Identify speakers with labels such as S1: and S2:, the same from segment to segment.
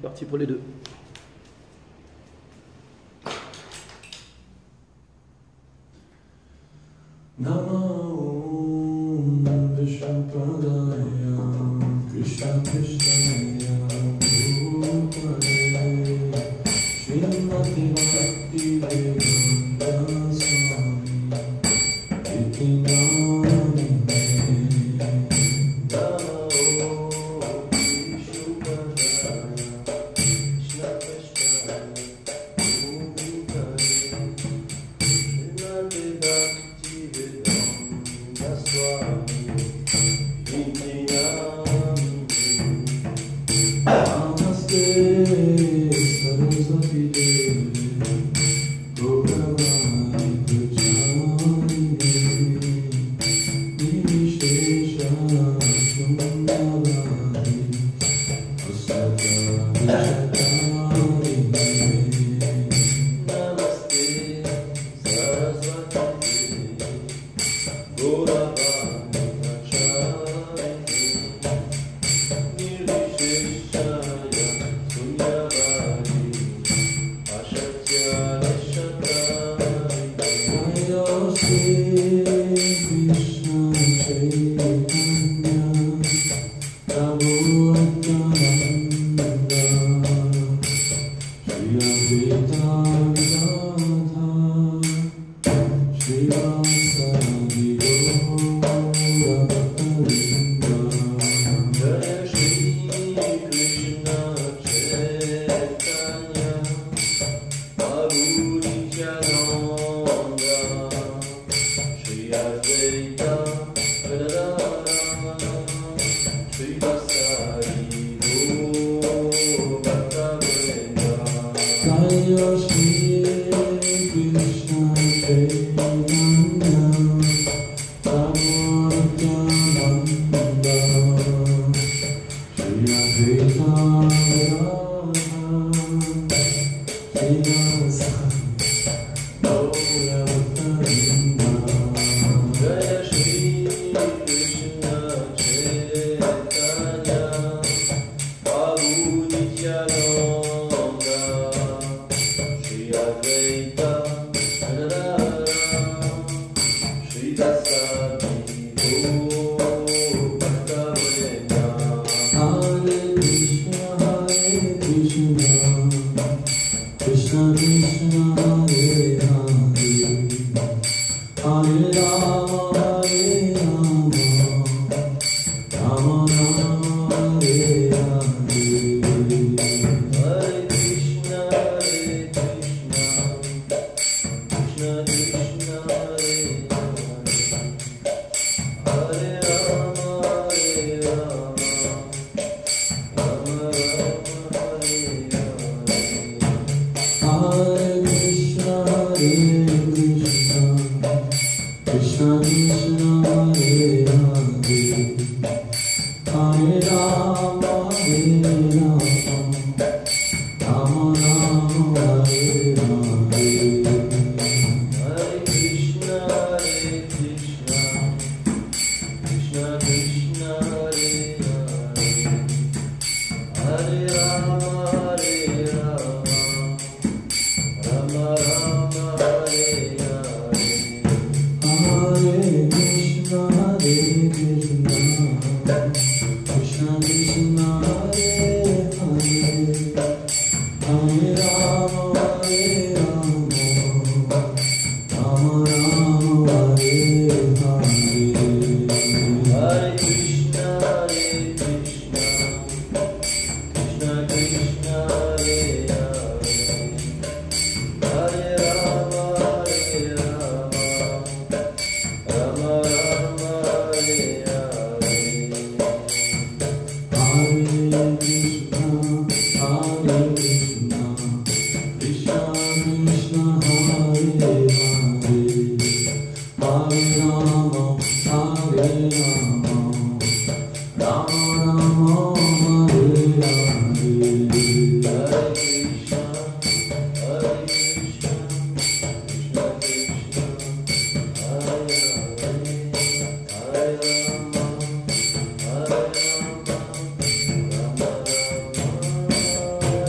S1: C'est parti pour les deux.
S2: Namo Vishnupadaya Krishna Krishnaya Bhutale Srimati Bhakti Vedanta Swami Iti Namine Namo Vishnupadaya Krishna Krishnaya Bhutale Srimati Bhakti Vedanta Swami Iti Namine Namaste Saraswati Devi Gopavani Pujani Nishesha Shundavani Asata Vishatari Namaste Saraswati Devi Gopavani Pujani Nirvisheshaya Sunyavadi Ashatyale Shatari Jaya Shri Krishna Chaitanya Prabhu Nityananda Shri Advaita Gadadhara Shri Vasadi Gaura Bhaktavrinda Jaya Shri Krishna Chaitanya Prabhu Nityananda Shri Advaita Gadadhara Shri Vasadi Gaura Bhaktavrinda Jaya Shri Krishna Chaitanya Prabhu Nityananda Shri Advaita Gadadhara Shri Vasadi Jaya Shri Krishna Chaitanya Prabhu Nityananda Shri Advaita Gadadhara Shri Vasadi Bhaktavrinda Hare Krishna Krishna Krishna Hare Hare Hare Rama Rama Rama Hare Hare Hare Krishna Krishna Krishna Hare Hare Hare Rama Rama Rama Hare Krishna Krishna Krishna Hare Hare Hare Rama Rama Rama Hare Hare Hare Krishna Krishna Krishna Hare Hare Hare Rama Rama Rama Hare Hare Hare Krishna Krishna Krishna Hare Hare Hare Rama Rama Rama Hare Hare Hare Krishna Krishna Krishna Hare Hare Hare Rama Rama Rama Hare Hare Hare Krishna Krishna Krishna Hare Hare Hare Rama Rama Rama Hare Hare Hare Krishna Krishna Krishna Hare Hare Hare Rama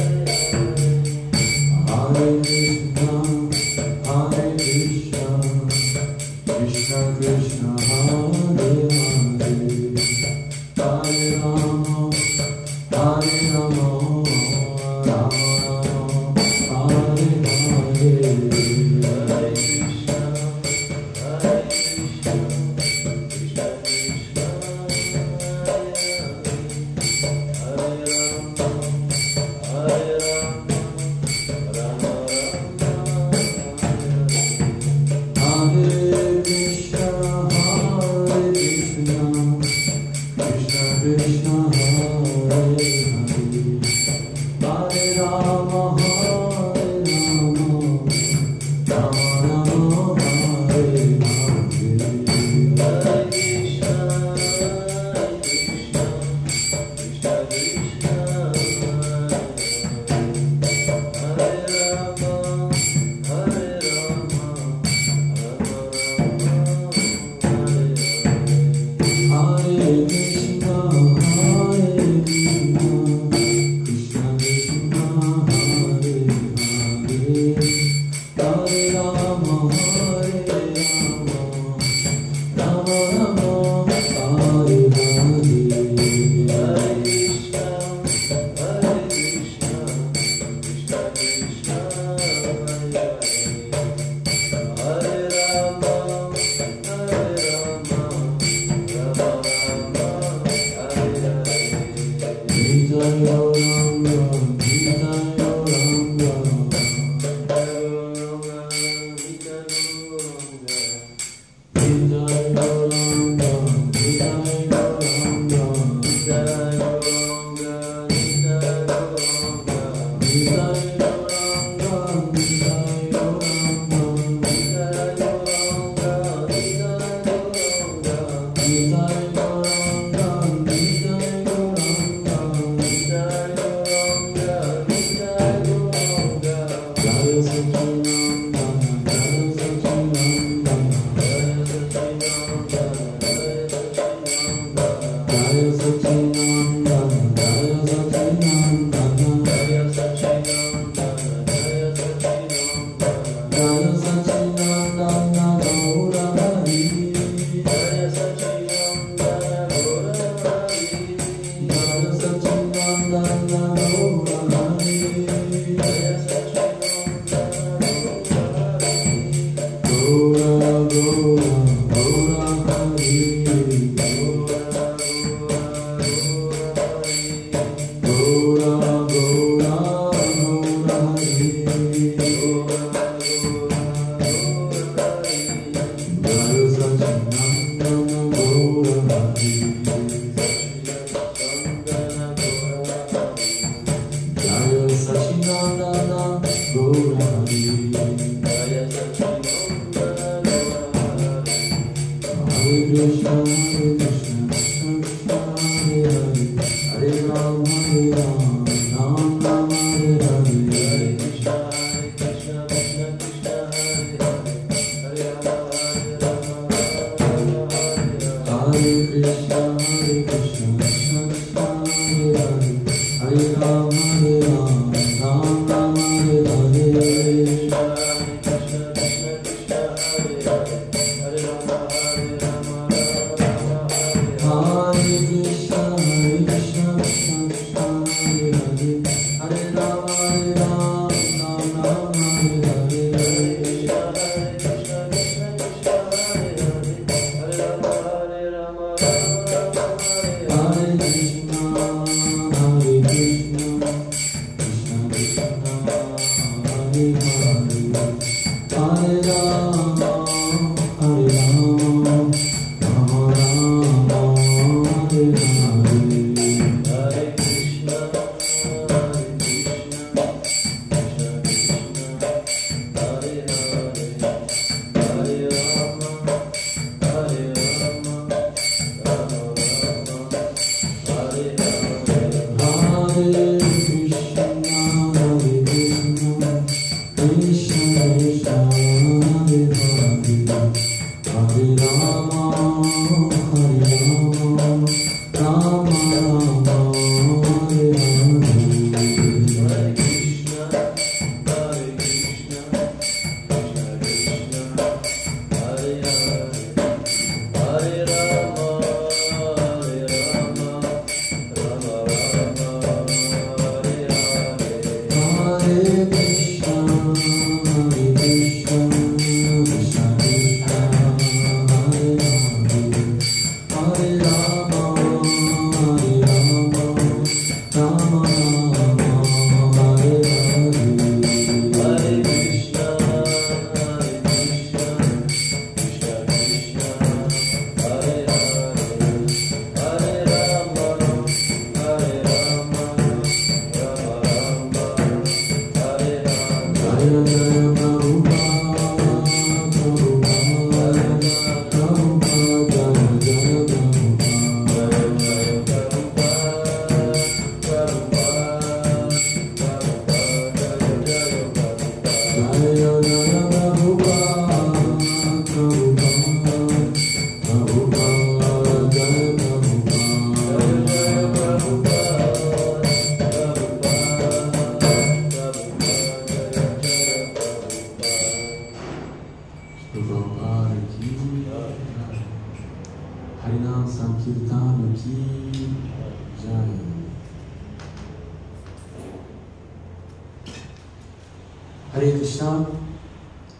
S2: Hare Krishna.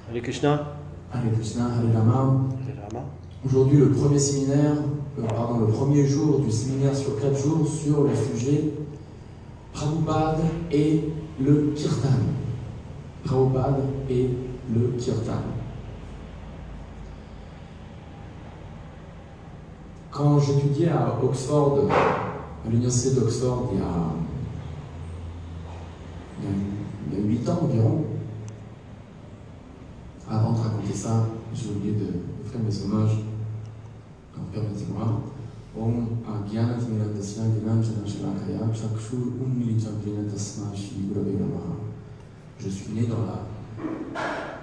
S1: Hare Krishna.
S2: Hare Krishna, Hare Rama.
S1: Hare Rama.
S2: Aujourd'hui, le premier jour du séminaire sur 4 jours sur le sujet Prabhupada et le Kirtan. Prabhupada et le Kirtan. Quand j'étudiais à Oxford, à l'université d'Oxford, il y a 8 ans environ, avant de raconter ça, j'ai oublié de faire mes hommages. Donc permettez-moi. Om Agyanat Miradasya Gyananjana Shalakaya Chakshu Unmilitambrina Tasma Shri Gurave Namaha. Je suis né dans la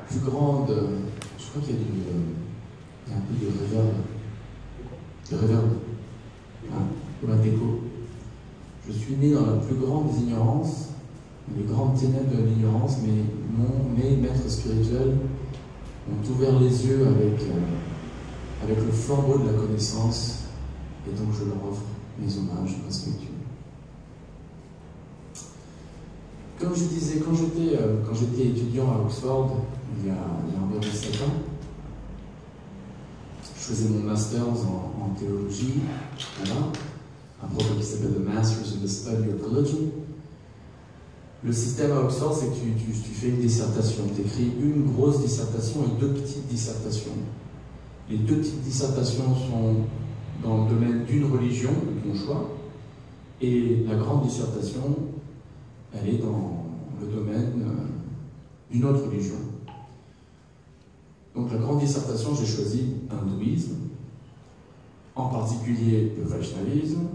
S2: plus grande. Je crois qu'il y a un peu de réverb. De réverb. Pour la déco. Je suis né dans la plus grande des ignorances, les grandes ténèbres de l'ignorance, mais mes maîtres spirituels ont ouvert les yeux avec le flambeau de la connaissance, et donc je leur offre mes hommages respectueux. Comme je disais, quand j'étais étudiant à Oxford, il y a environ 7 ans, je faisais mon master en théologie, voilà, un programme qui s'appelle The Masters in the Study of Religion. Le système à Oxford, c'est que tu fais une dissertation, tu écris une grosse dissertation et 2 petites dissertations. Les 2 petites dissertations sont dans le domaine d'une religion, de ton choix, et la grande dissertation, elle est dans le domaine d'une autre religion. Donc la grande dissertation, j'ai choisi l'hindouisme, en particulier le Vaishnavisme,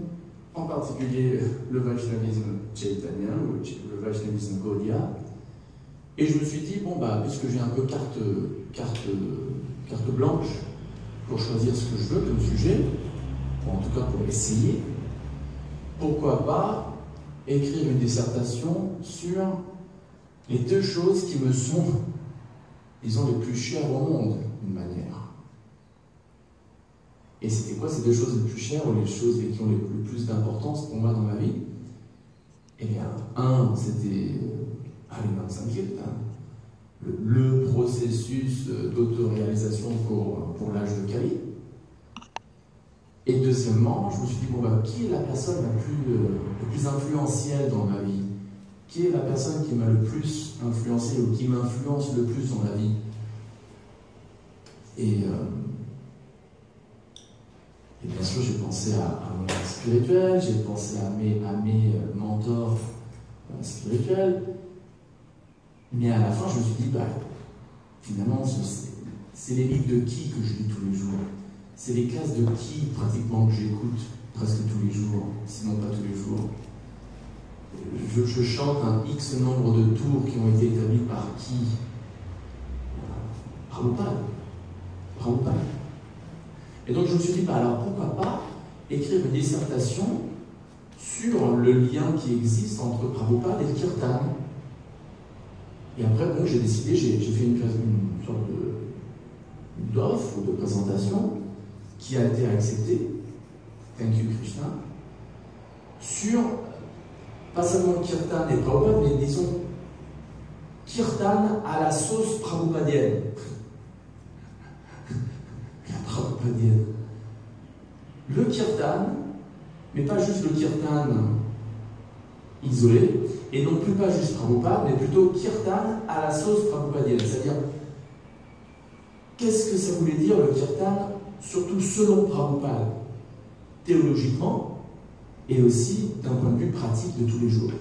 S2: en particulier le Vaishnavisme Chaitanya, ou le Vaishnavisme Gaudiya. Et je me suis dit, bon bah, puisque j'ai un peu carte blanche pour choisir ce que je veux comme sujet, ou en tout cas pour essayer, pourquoi pas écrire une dissertation sur les 2 choses qui me sont, disons, les plus chères au monde, d'une manière. Et c'était quoi ces 2 choses les plus chères, ou les choses qui ont le plus d'importance pour moi dans ma vie? Eh bien, c'était Harinam Sankirtan, le processus d'autoréalisation pour l'âge de Kali. Et deuxièmement, je me suis dit, bon bah, qui est la personne la plus influentielle dans ma vie? Qui est la personne qui m'a le plus influencé, ou qui m'influence le plus dans la vie? Et bien sûr, j'ai pensé à mon art spirituel, j'ai pensé à mes mentors spirituels, mais à la fin, je me suis dit, bah, finalement, c'est les livres de qui que je lis tous les jours? C'est les classes de qui, pratiquement, que j'écoute presque tous les jours, sinon pas tous les jours? Je chante un X nombre de tours qui ont été établis par qui? Prabhupada. Et donc je me suis dit, bah alors pourquoi pas écrire une dissertation sur le lien qui existe entre Prabhupada et le Kirtan. Et après, bon, j'ai décidé, j'ai fait une sorte d'offre ou de présentation qui a été acceptée, thank you Krishna, sur pas seulement Kirtan et Prabhupada, mais disons Kirtan à la sauce prabhupadienne. Le Kirtan, mais pas juste le Kirtan isolé, et non plus pas juste Prabhupada, mais plutôt Kirtan à la sauce prabhupadienne. C'est-à-dire, qu'est-ce que ça voulait dire le Kirtan, surtout selon Prabhupada, théologiquement, et aussi d'un point de vue pratique de tous les jours.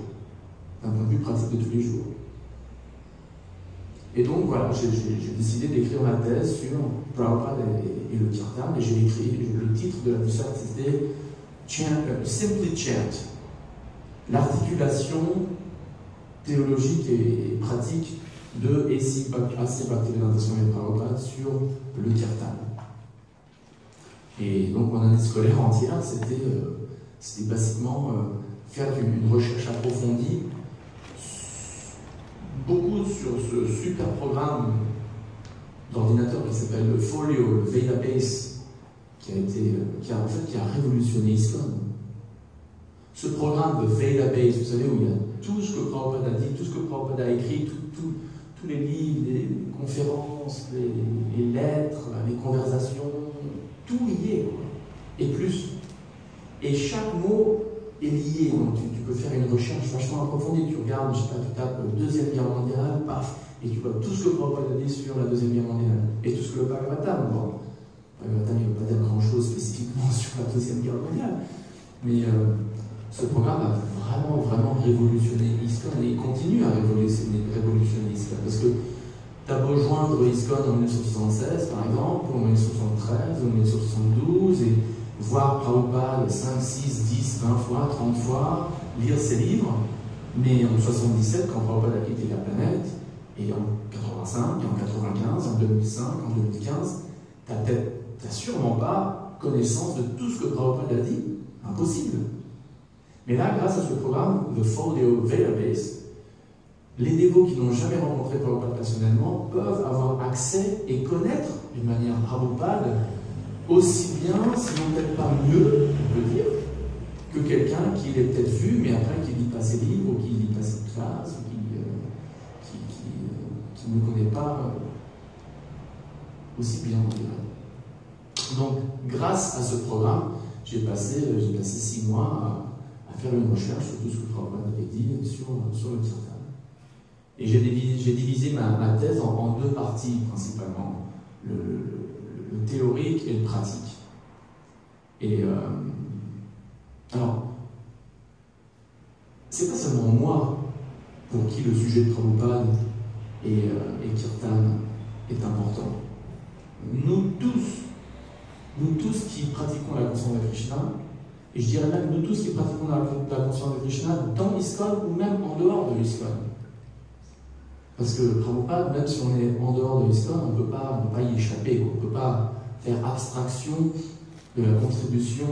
S2: Et donc voilà, j'ai décidé d'écrire ma thèse sur Prabhupada et le Kirtan, et j'ai écrit, le titre de la dissertation c'était Simply Chant, l'articulation théologique et pratique de A.C. Bhaktivedanta Swami Prabhupada sur le Kirtan. Et donc mon année scolaire entière, c'était basiquement faire une recherche approfondie, beaucoup sur ce super programme d'ordinateur qui s'appelle le Folio, le Vedabase, qui a révolutionné ISKCON. Ce programme de Vedabase, vous savez, où il y a tout ce que Prabhupada a dit, tout ce que Prabhupada a écrit, tous les livres, les conférences, les lettres, les conversations, tout y est, quoi. Et plus. Et chaque mot est lié, donc tu peux faire une recherche vachement approfondie, tu regardes, je sais pas, tu tapes Deuxième Guerre mondiale, paf, et tu vois tout ce que Prabhupada a dit sur la Deuxième Guerre mondiale, et tout ce que le Bhagavatam, bon, le Bhagavatam il ne veut pas dire grand-chose spécifiquement sur la Deuxième Guerre mondiale, mais ce programme a vraiment révolutionné ISKCON, et il continue à révolutionner ISKCON, parce que t'as beau joindre ISKCON en 1976, par exemple, ou en 1973, ou en 1972, et voir Prabhupada 5, 6, 10, 20 fois, 30 fois, lire ses livres, mais en 1977, quand Prabhupada a quitté la planète, et en 85, et en 95, en 2005, en 2015, t'as sûrement pas connaissance de tout ce que Prabhupada a dit. Impossible. Mais là, grâce à ce programme, le Folio Database, les dévots qui n'ont jamais rencontré Prabhupada personnellement peuvent avoir accès et connaître d'une manière Prabhupada aussi bien, sinon peut-être pas mieux, on peut dire, que quelqu'un qui l'ait peut-être vu, mais après qui lit pas ses livres, ou qui lit pas ses classes, ou qui ne connaît pas aussi bien, on dirait. Donc, grâce à ce programme, j'ai passé 6 mois à faire une recherche sur tout ce que Prabhupada avait dit sur le kirtan. Et j'ai divisé ma thèse en 2 parties principalement, le théorique et le pratique. Et alors, c'est pas seulement moi pour qui le sujet de Prabhupada et kirtan est important. Nous tous qui pratiquons la conscience de Krishna, et je dirais même nous tous qui pratiquons la conscience de Krishna dans l'ISKCON ou même en dehors de l'ISKCON. Parce que Prabhupada, même si on est en dehors de l'ISKCON, on ne peut pas y échapper, on ne peut pas faire abstraction de la contribution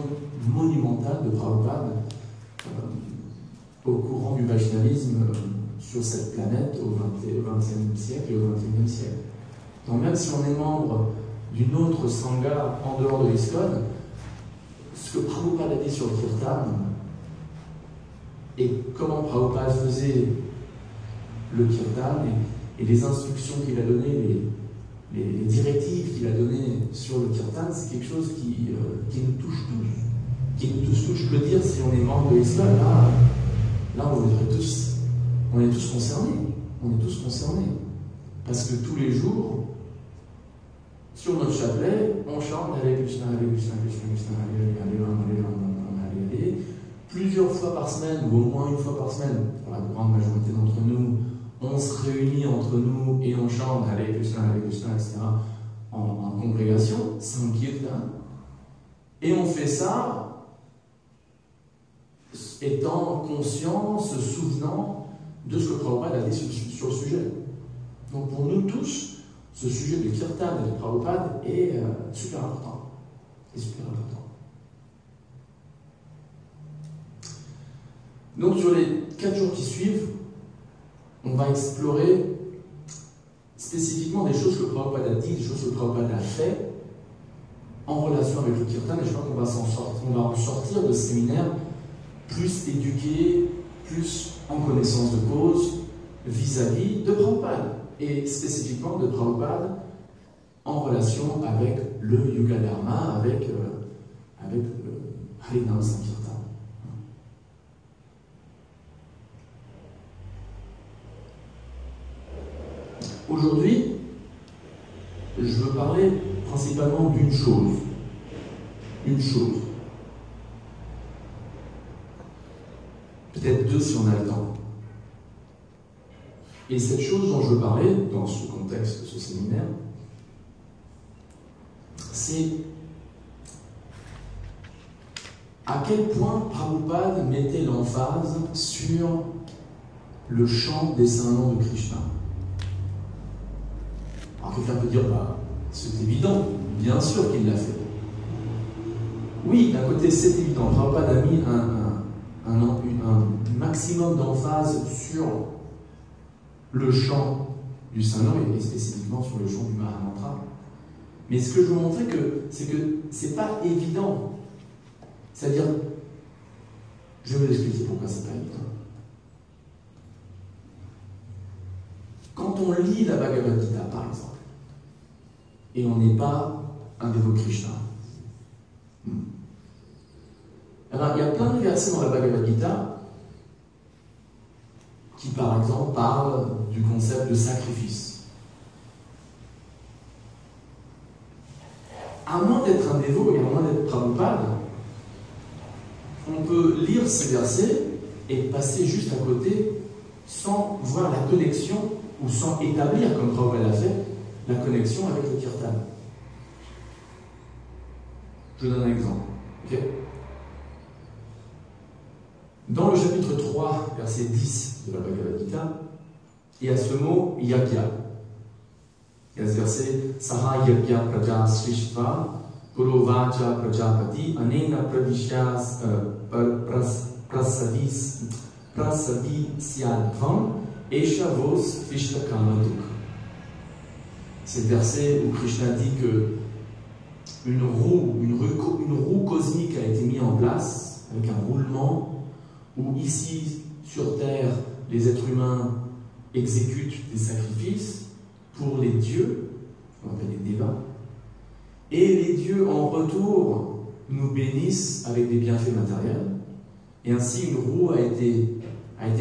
S2: monumentale de Prabhupada au courant du Vaishnavisme sur cette planète au XXe siècle et au XXIe siècle. Donc même si on est membre d'une autre sangha en dehors de l'ISKCON, ce que Prabhupada a dit sur le kirtan et comment Prabhupada faisait le kirtan et les instructions qu'il a données, les directives qu'il a données sur le kirtan, c'est quelque chose qui nous touche tous. Qui nous touche. Je peux dire, si on est membre de l'ISKCON, là on est tous concernés. On est tous concernés. Parce que tous les jours, sur notre chapelet, on chante Hare Krishna, Hare Krishna, Krishna Krishna, Hare Hare, Hare Rama, Hare Rama, Hare Hare, plusieurs fois par semaine, ou au moins une fois par semaine, pour la grande majorité d'entre nous, on se réunit entre nous et on chante Hare Krishna, etc. en congrégation, Sankirtan. Et on fait ça étant conscient, se souvenant de ce que Prabhupada a dit sur le sujet. Donc pour nous tous, ce sujet de kirtan et de Prabhupada est super important. Donc sur les 4 jours qui suivent, on va explorer spécifiquement des choses que Prabhupada a dit, des choses que Prabhupada a fait en relation avec le kirtan, et je crois qu'on va s'en sortir. On va en sortir de ce séminaire plus éduqué, plus en connaissance de cause vis-à-vis de Prabhupada, et spécifiquement de Prabhupada en relation avec le Yuga Dharma, avec Harinam Sankirtan. Aujourd'hui, je veux parler principalement d'une chose. Une chose. Peut-être 2 si on a le temps. Et cette chose dont je veux parler, dans ce contexte de ce séminaire, c'est à quel point Prabhupada mettait l'emphase sur le chant des saints noms de Krishna. Alors quelqu'un peut dire, c'est évident, bien sûr qu'il l'a fait. Oui, d'un côté c'est évident, Prabhupada a mis un maximum d'emphase sur le chant du Saint-Nom et spécifiquement sur le chant du Mahamantra. Mais ce que je veux montrer, c'est que c'est pas évident. C'est-à-dire, je vais vous expliquer pourquoi c'est pas évident. Quand on lit la Bhagavad Gita, par exemple, et on n'est pas un dévot Krishna, alors il y a plein de versets dans la Bhagavad Gita qui, par exemple, parlent du concept de sacrifice. À moins d'être un dévot et à moins d'être Prabhupada, on peut lire ces versets et passer juste à côté sans voir la connexion ou sans établir, comme Prabhupada l'a fait, la connexion avec le kirtan. Je donne un exemple. Okay. Dans le chapitre 3, verset 10 de la Bhagavad Gita, il y a ce mot yagya. Il y a ce verset Saha yagya praja srishtva purovacha prajapati anena pravishyas prasavisyadvam eshavos vishtakamatuk. C'est le verset où Krishna dit que une roue cosmique a été mise en place avec un roulement où ici sur terre les êtres humains exécutent des sacrifices pour les dieux, on appelle les devas, et les dieux en retour nous bénissent avec des bienfaits matériels. Et ainsi une roue a été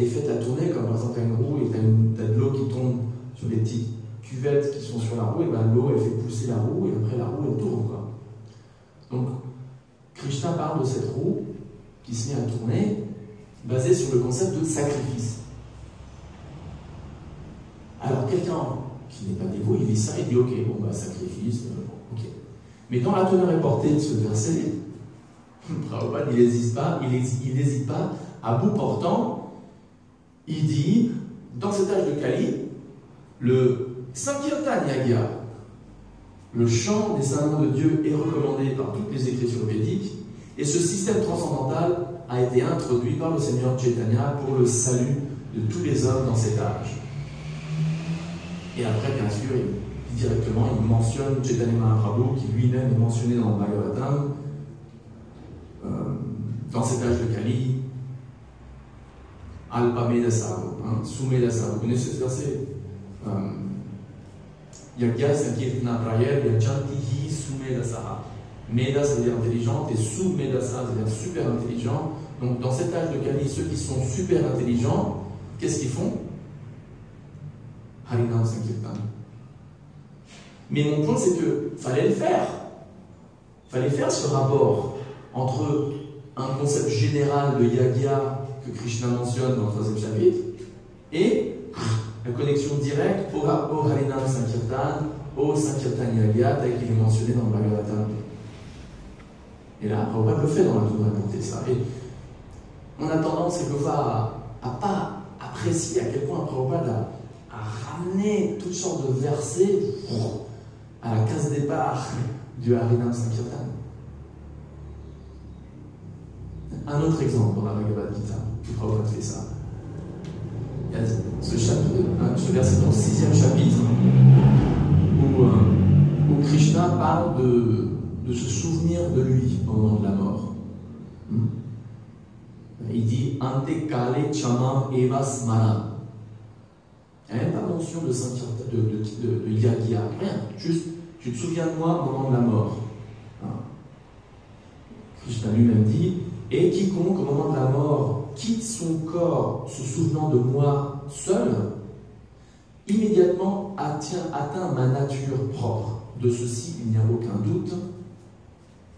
S2: faite à tourner, comme par exemple une roue et tu as de l'eau qui tombe sur des petites cuvettes qui sont sur la roue, et ben l'eau elle fait pousser la roue et après la roue elle tourne, quoi. Donc Krishna parle de cette roue qui se met à tourner basée sur le concept de sacrifice. Alors quelqu'un qui n'est pas dévot, il lit ça, il dit ok, bon bah sacrifice, ok. Mais dans la teneur est portée de ce verset, Prabhupada il n'hésite pas, à bout portant, il dit, dans cet âge de Kali, le Sankirtan Yagya, le chant des saints noms de Dieu est recommandé par toutes les écritures védiques, et ce système transcendantal a été introduit par le Seigneur Chaitanya pour le salut de tous les hommes dans cet âge. Et après, bien sûr, directement, il mentionne Chaitanya Mahaprabhu, qui lui-même est mentionné dans le Bhagavatam, dans cet âge de Kali, Alpa Medasaro, Sumedasaro. Vous connaissez ce verset? Yagya Sankirtana Prayar Yachantihi Sumedasara. Meda, ça veut dire intelligente, et Sumedasa, ça veut dire super intelligent. Donc, dans cet âge de Kali, ceux qui sont super intelligents, qu'est-ce qu'ils font? Harinam Sankirtan. Mais mon point, c'est que fallait le faire. Fallait faire ce rapport entre un concept général de Yagya que Krishna mentionne dans le 3e chapitre et la connexion directe au Harinam Sankirtan, au Sankirtan Yagya, tel qu'il est mentionné dans le Bhagavatam. Et là, Prabhupada le fait dans la Torah portée ça. Et on a tendance quelquefois à pas apprécier à quel point Prabhupada a ramené toutes sortes de versets à la case départ du Harinam Sankirtan. Un autre exemple dans la Bhagavad Gita, où Prabhupada fait ça. Il y a ce verset dans le 6e chapitre où Krishna parle de se souvenir de lui au moment de la mort. Il dit Ante kale chamam eva smara. Il n'y a même pas mention de Sankirtan, de Yagya, rien. Juste, tu te souviens de moi au moment de la mort. Krishna lui-même dit et quiconque au moment de la mort quitte son corps se souvenant de moi seul, immédiatement atteint ma nature propre. De ceci, il n'y a aucun doute.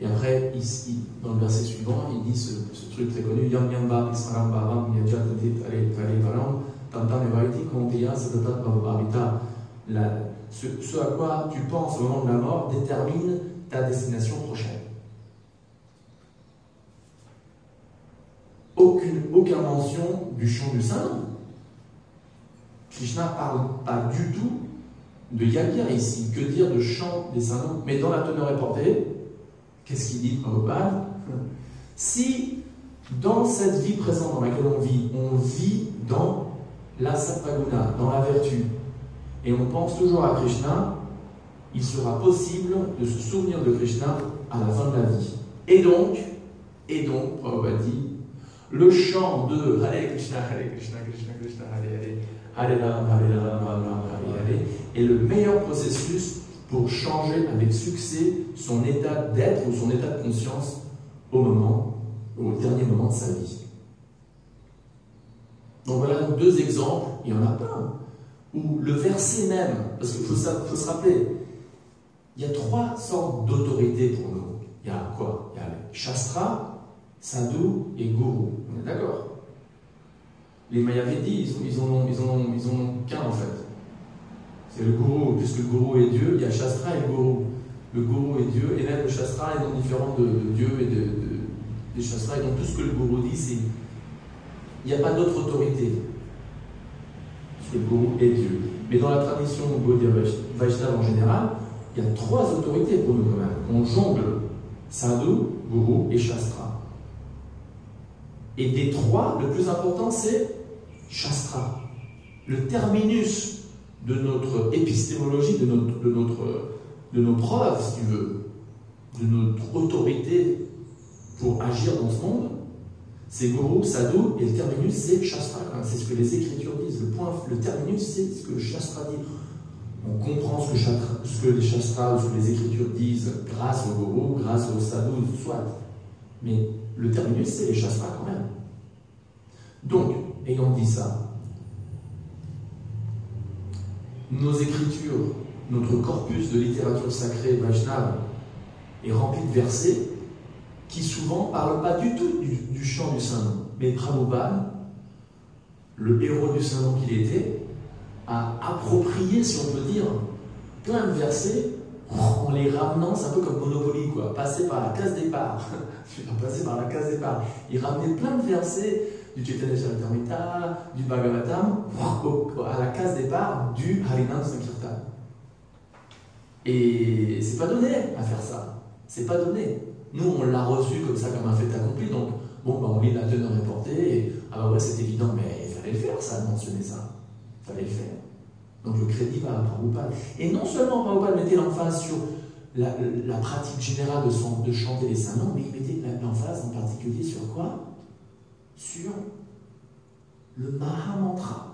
S2: Et après, ici, dans le verset suivant, il dit ce truc très connu Yam Yamba Ismaram Bhavam Yajatit Ale Varam Tantam Evaiti Konteya Sadatat Bhavavita. Ce à quoi tu penses au moment de la mort détermine ta destination prochaine. Aucune mention du chant du saint. Krishna parle pas du tout de Yagya ici. Que dire de chant des saints noms? Mais dans la teneur est portée, qu'est-ce qu'il dit Prabhupada? Si dans cette vie présente dans laquelle on vit dans la sattva-guna, dans la vertu, et on pense toujours à Krishna, il sera possible de se souvenir de Krishna à la fin de la vie. Et donc, Prabhupada dit, le chant de Hare Krishna, Krishna Krishna, Hare Ram, Hare Ram, Ram Ram, Hare Hare est le meilleur processus pour changer avec succès son état d'être ou son état de conscience au dernier moment de sa vie. Donc voilà deux exemples, il y en a plein, où le verset même, parce qu'il faut se rappeler, il y a trois sortes d'autorité pour nous. Il y a quoi? Il y a le Shastra, Sadhu et Guru. On est d'accord? Les Mayavédis, ils en ont qu'un en fait. C'est le gourou, puisque le gourou est Dieu, il y a Shastra et le gourou. Le gourou est Dieu, et même le Shastra est non différent de Dieu et des Shastras. Et donc tout ce que le gourou dit, c'est il n'y a pas d'autre autorité. Parce que le gourou est Dieu. Mais dans la tradition Gaudiya Vaishnava en général, il y a 3 autorités pour nous quand même. On jongle Sadhu, Gourou et Shastra. Et des 3, le plus important c'est Shastra. Le terminus de notre épistémologie, de nos preuves, si tu veux, de notre autorité pour agir dans ce monde, c'est Gourou, Sadhu, et le terminus c'est Shastra. C'est ce que les Écritures disent. Le terminus c'est ce que le Shastra dit. On comprend ce que les Shastras ou ce que les Écritures disent grâce au Gourou, grâce au Sadhu, soit. Mais le terminus c'est les Shastras quand même. Donc, ayant dit ça, nos écritures, notre corpus de littérature sacrée Vaishnava est rempli de versets qui souvent ne parlent pas du tout du chant du Saint-Nom. Mais Prabhupada, le héros du Saint-Nom qu'il était, a approprié, si on peut dire, plein de versets en les ramenant, c'est un peu comme Monopoly, quoi, passer par la case départ. Passer par la case départ. Il ramenait plein de versets du Chaitanya Charitamrita, du Bhagavatam, à la case départ du Harinam Sankirtan. Et c'est pas donné à faire ça. C'est pas donné. Nous, on l'a reçu comme ça, comme un fait accompli, donc bon, bah, on lit la teneur reportée, et ah bah ouais, c'est évident, mais il fallait le faire, ça, de mentionner ça. Il fallait le faire. Donc le crédit va à Prabhupada. Et non seulement Prabhupada mettait l'emphase sur la pratique générale de chanter les saints noms, mais il mettait l'emphase en particulier sur quoi? Sur le Mahamantra.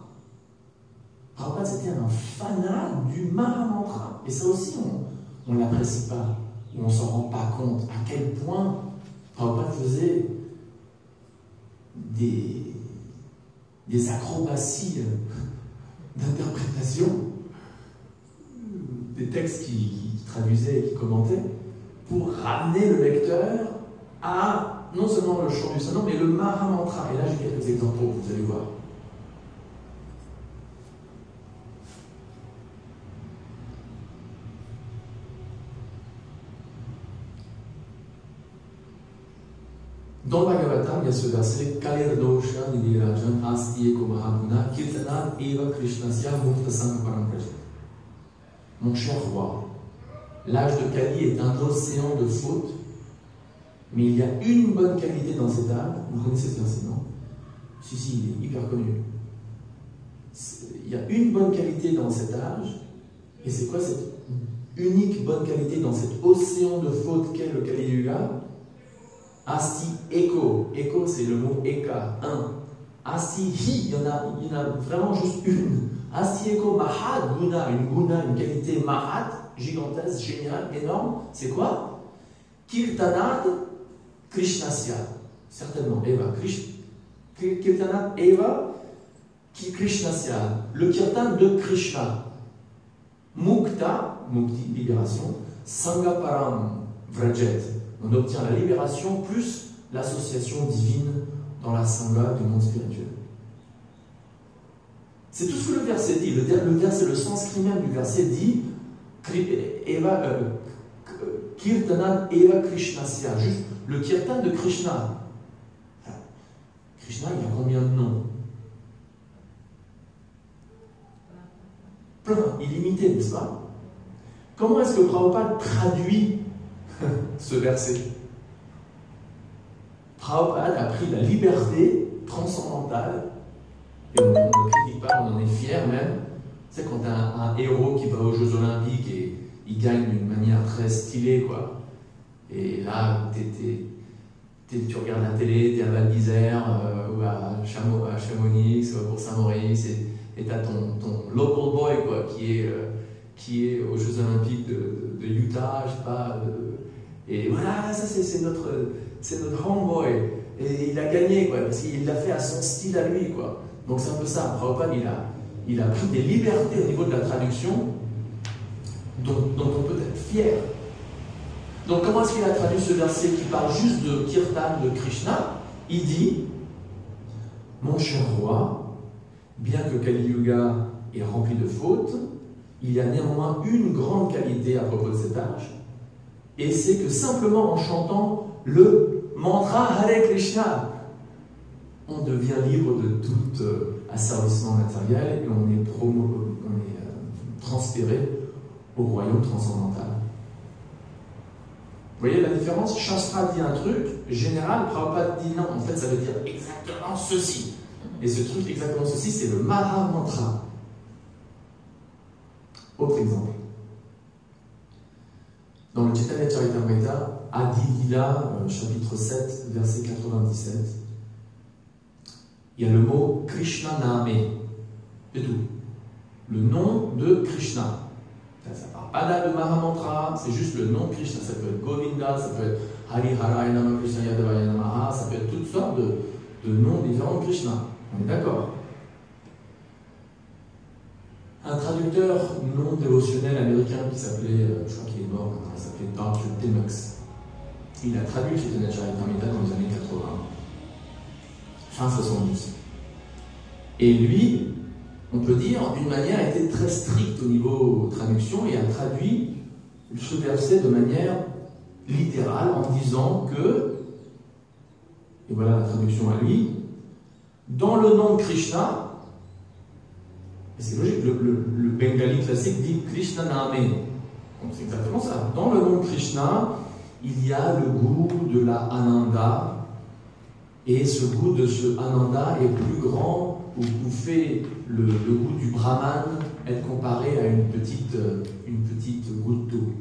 S2: Prabhupada, c'était un fanat du Mahamantra. Et ça aussi, on ne l'apprécie pas, ou on ne s'en rend pas compte à quel point Prabhupada faisait des acrobaties d'interprétation des textes qu'il traduisait et qu'il commentait pour ramener le lecteur à non seulement le chant du Saint-Nom, mais le Mahamantra. Et là, j'ai quelques exemples, vous allez voir. Dans le Bhagavatam, il y a ce verset Kalir dosha nidirajan asti eko mahabhuna kirtanan eva krishnasya mukta sangha parampraja. Mon cher roi, l'âge de Kali est un océan de fautes, mais il y a une bonne qualité dans cet âge. Vous connaissez ce verset, non? Si, il est hyper connu. Il y a une bonne qualité dans cet âge, et c'est quoi cette unique bonne qualité dans cet océan de fautes qu'est le Kali Yuga? Asti Eko. Eko, c'est le mot Eka, un. Asti Hi, il y en a vraiment juste une. Asti Eko Mahad Guna, une qualité Mahad, gigantesque, géniale, énorme. C'est quoi? Kirtanad Krishnasya. Certainement, Eva. Kirtanad Eva Krishnasya. Le kirtan de Krishna. Mukta, Mukti, libération. Sangaparam Vrajet. On obtient la libération plus l'association divine dans la sangha du monde spirituel. C'est tout ce que le verset dit. Le verset, le sanskrit même du verset dit Kirtanam Eva Krishnasya, juste le kirtan de Krishna. Krishna, il a combien de noms? Plein, illimité, n'est-ce pas? Comment est-ce que Prabhupada traduit ce verset? Prabhupada a pris la liberté transcendantale, et on ne critique pas, on en est fier même. Tu sais, quand tu as un héros qui va aux Jeux Olympiques et il gagne d'une manière très stylée, quoi. Et là, tu regardes la télé, tu es à Val d'Isère, ou à Chamonix, ou pour Saint-Maurice, et tu as ton local boy, quoi, qui est aux Jeux Olympiques de Utah, je sais pas. Et voilà, ça c'est notre homeboy. Et il a gagné, quoi, parce qu'il l'a fait à son style à lui, quoi. Donc c'est un peu ça. Prabhupada, il a pris des libertés au niveau de la traduction dont on peut être fier. Donc comment est-ce qu'il a traduit ce verset qui parle juste de Kirtan, de Krishna? Il dit, mon cher roi, bien que Kali Yuga est rempli de fautes, il y a néanmoins une grande qualité à propos de cet âge, et c'est que simplement en chantant le mantra Hare Krishna, on devient libre de tout asservissement matériel et on est transféré au royaume transcendantal. Vous voyez la différence? Shastra dit un truc général, Prabhupada dit non, en fait ça veut dire exactement ceci. Et ce truc exactement ceci, c'est le Maha Mantra. Autre exemple. Dans le Chaitanya Charitamrita, Adi Lila, chapitre 7, verset 97, il y a le mot Krishna Name. C'est tout. Le nom de Krishna. Ça ne parle pas de Maha Mantra, c'est juste le nom de Krishna. Ça peut être Govinda, ça peut être Hari Haraya Nama Krishna Yadavaya Namaha, ça peut être toutes sortes de noms différents de Krishna. On est d'accord? Un traducteur non dévotionnel américain qui s'appelait, je crois qu'il est mort maintenant, il s'appelait Dr. Dimox. Il a traduit Chaitanya Charitamrita dans les années 80, fin 70. Et lui, on peut dire, d'une manière, a été très strict au niveau traduction et a traduit ce verset de manière littérale en disant que, et voilà la traduction à lui, dans le nom de Krishna, et c'est logique, le bengali classique dit Krishna Name. Donc c'est exactement ça. Dans le nom de Krishna, il y a le goût de la Ananda, et ce goût de ce Ananda est plus grand ou fait le goût du Brahman être comparé à une petite goutte d'eau.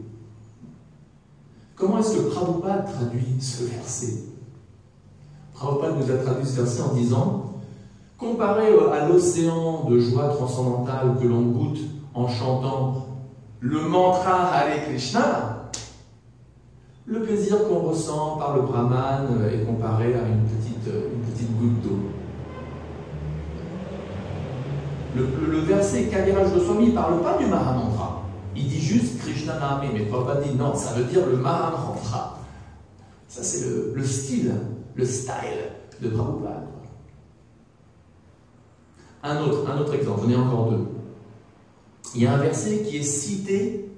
S2: Comment est-ce que Prabhupada traduit ce verset? Prabhupada nous a traduit ce verset en disant: comparé à l'océan de joie transcendantale que l'on goûte en chantant le mantra Hare Krishna, le plaisir qu'on ressent par le Brahman est comparé à une petite goutte d'eau. Le verset Kaviraj Goswami ne parle pas du Maha Mantra. Il dit juste Krishna Name, mais Prabhupada dit non, ça veut dire le Maha Mantra. Ça c'est le style de Prabhupada. Un autre exemple, j'en ai encore deux. Il y a un verset qui est cité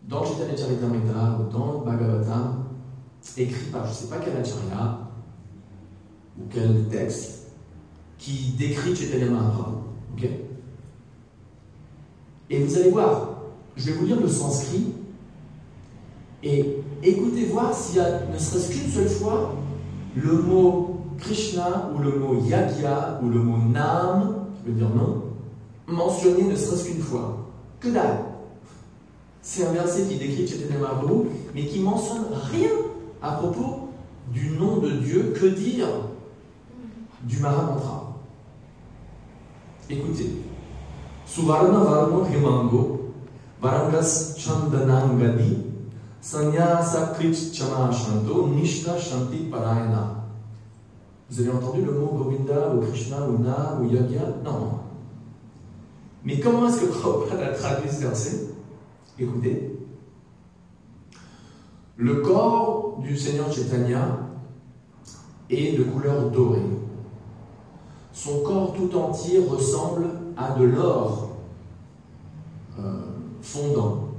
S2: dans Chaitanya Charitamrita ou dans le Bhagavatam, écrit par je ne sais pas quel acharya ou quel texte, qui décrit Chaitanya Mahaprabhu. Okay? Et vous allez voir, je vais vous lire le sanskrit et écoutez voir s'il y a ne serait-ce qu'une seule fois le mot Krishna ou le mot Yagya ou le mot Nam, qui veut dire non, mentionné ne serait-ce qu'une fois. Que dalle! C'est un verset qui décrit Chaitanya Mahaprabhu, mais qui mentionne rien à propos du nom de Dieu. Que dire du Maha Mantra? Écoutez. Suvarna Varno Himango, Varangas Chandanangadi, Sanyasa Krich Chama Shanto, Nishta Shanti Parayana. Vous avez entendu le mot Govinda ou Krishna ou Na ou Yagya? Non. Mais comment est-ce que Prabhupada a traduit ce verset? Écoutez. Le corps du Seigneur Chaitanya est de couleur dorée. Son corps tout entier ressemble à de l'or fondant.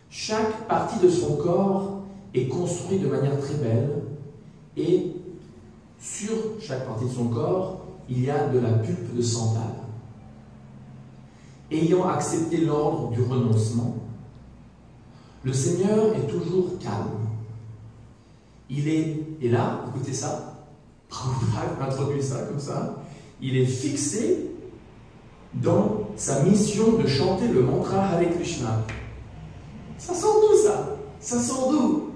S2: Chaque partie de son corps est construite de manière très belle et sur chaque partie de son corps, il y a de la pulpe de santal. Ayant accepté l'ordre du renoncement, le Seigneur est toujours calme. Il est, et là, écoutez ça, Prabhupada introduit ça comme ça, il est fixé dans sa mission de chanter le mantra Hare Krishna. Ça sort d'où ça? Ça sort d'où?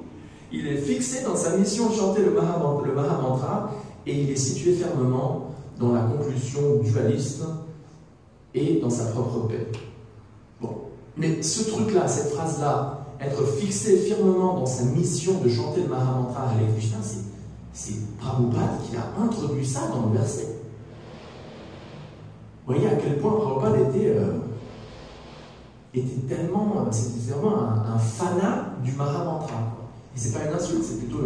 S2: Il est fixé dans sa mission de chanter le Maha Mantra et il est situé fermement dans la conclusion dualiste et dans sa propre paix. Bon. Mais ce truc-là, cette phrase-là, être fixé fermement dans sa mission de chanter le Maha Mantra Hare Krishna, c'est Prabhupada qui a introduit ça dans le verset. Vous voyez à quel point Prabhupada était tellement, c'était vraiment un fanat du Maha Mantra. Et c'est pas une insulte, c'est plutôt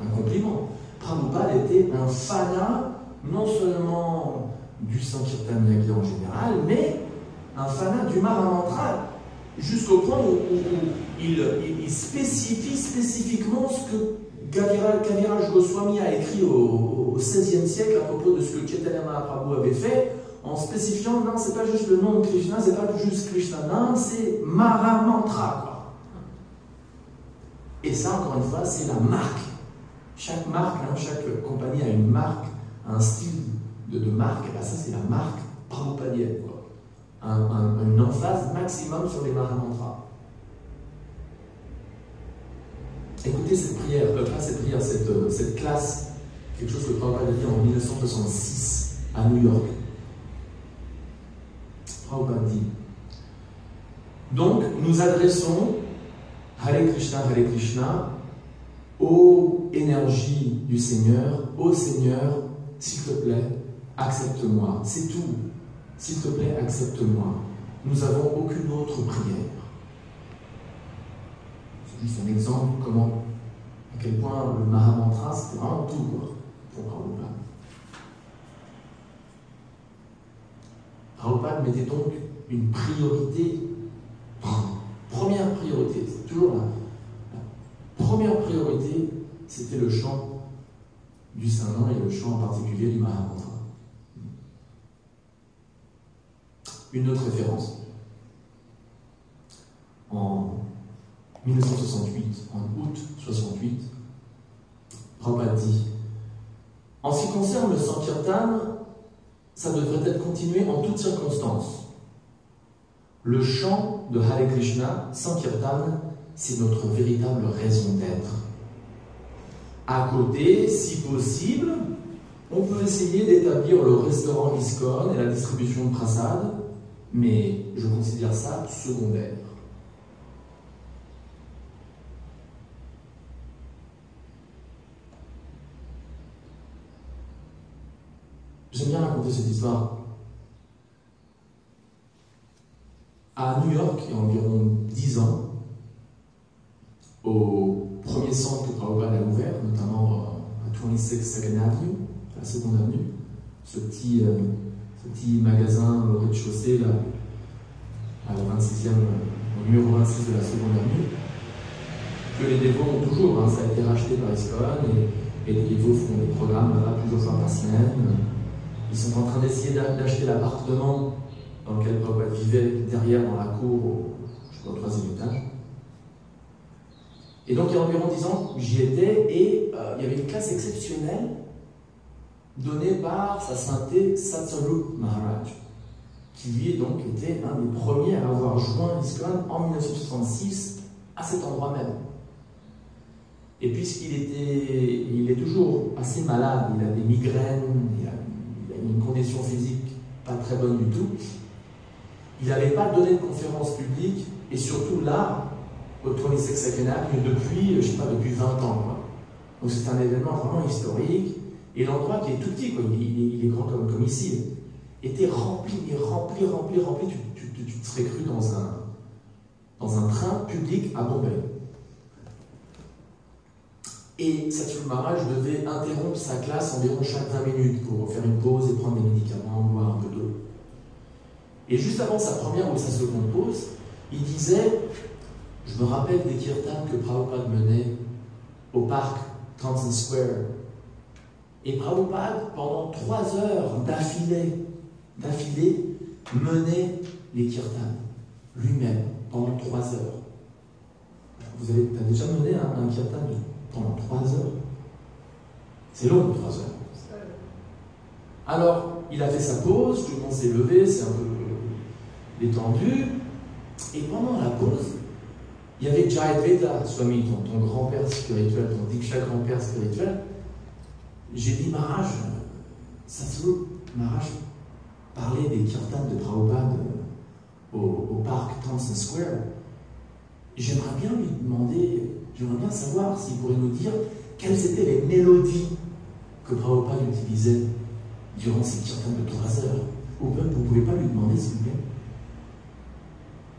S2: un compliment. Prabhupada était un fanat non seulement du Sankirtan Yagya en général, mais un fanat du Mahamantra, jusqu'au point où il spécifie spécifiquement ce que Kaviraj Goswami a écrit au XVIe siècle à propos de ce que Chaitanya Mahaprabhu avait fait, en spécifiant, non, c'est pas juste le nom de Krishna, c'est pas juste Krishna, non, c'est Mahamantra, quoi. Et ça, encore une fois, c'est la marque. Chaque marque, hein, chaque compagnie a une marque, un style de marque, et bien ça, c'est la marque prabhupadienne, quoi. Une emphase maximum sur les Mahamantras. Écoutez cette prière, pas cette prière, cette classe, quelque chose que Prabhupada a dit en 1966 à New York. Prabhupada dit: donc, nous adressons Hare Krishna, ô énergie du Seigneur, ô Seigneur, s'il te plaît, accepte-moi. C'est tout. S'il te plaît, accepte-moi. Nous n'avons aucune autre prière. C'est juste un exemple comment, à quel point le Mahamantra, c'était vraiment tout, quoi, pour Prabhupada. Prabhupada mettait donc une priorité, première priorité, c'est toujours la première priorité, c'était le chant du Saint-Nom et le chant en particulier du Mahamantra. Une autre référence. En 1968, en août 68, Prabhupada dit: en ce qui concerne le Sankirtan, ça devrait être continué en toutes circonstances. Le chant de Hare Krishna, Sankirtan, c'est notre véritable raison d'être. À côté, si possible, on peut essayer d'établir le restaurant ISKCON et la distribution de prasad, mais je considère ça secondaire. J'aime bien raconter cette histoire. À New York, il y a environ 10 ans, au premier centre que Prabhupada a ouvert, notamment à 26 Second Avenue, à la seconde avenue, ce petit magasin au rez-de-chaussée, là, à la 26e, au numéro 26 de la seconde avenue, que les dévots ont toujours, hein, ça a été racheté par ISKCON, et les dévots font des programmes là, plusieurs fois par semaine. Ils sont en train d'essayer d'acheter l'appartement dans lequel Prabhupada vivait, derrière dans la cour, au 3e étage. Et donc il y a environ 10 ans, j'y étais, et il y avait une classe exceptionnelle donnée par sa sainteté Satsarup Maharaj, qui lui donc était un des premiers à avoir joint l'ISKCON en 1966 à cet endroit même. Et puisqu'il est toujours assez malade, il a des migraines, il a une condition physique pas très bonne du tout, il n'avait pas donné de conférence publique, et surtout là, au 26 Second Avenue, depuis, je sais pas, depuis 20 ans. Quoi. Donc c'est un événement vraiment historique, et l'endroit qui est tout petit, quoi, il est grand comme ici, était rempli, tu te serais cru dans un train public à Bombay. Et Satsarup Maharaj devait interrompre sa classe environ chaque 20 minutes pour faire une pause et prendre des médicaments, boire un peu d'eau. Et juste avant sa première ou sa seconde pause, il disait: je me rappelle des kirtans que Prabhupada menait au parc Thompson Square. Et Prabhupada, pendant 3 heures d'affilée, menait les kirtans, lui-même, pendant 3 heures. T'as déjà mené un kirtan pendant 3 heures? C'est long, 3 heures. Alors, il a fait sa pause, tout le monde s'est levé, c'est un peu détendu, et pendant la pause, il y avait Jayadvaita Swami, ton grand-père spirituel, ton Diksha grand-père spirituel. J'ai dit: Maharaj, Satsarup Maharaj parlait des kirtans de Prabhupada au parc Thompson Square. J'aimerais bien lui demander, j'aimerais bien savoir s'il pourrait nous dire quelles étaient les mélodies que Prabhupada utilisait durant ces kirtans de 3 heures. Ou même, vous ne pouvez pas lui demander, s'il vous plaît?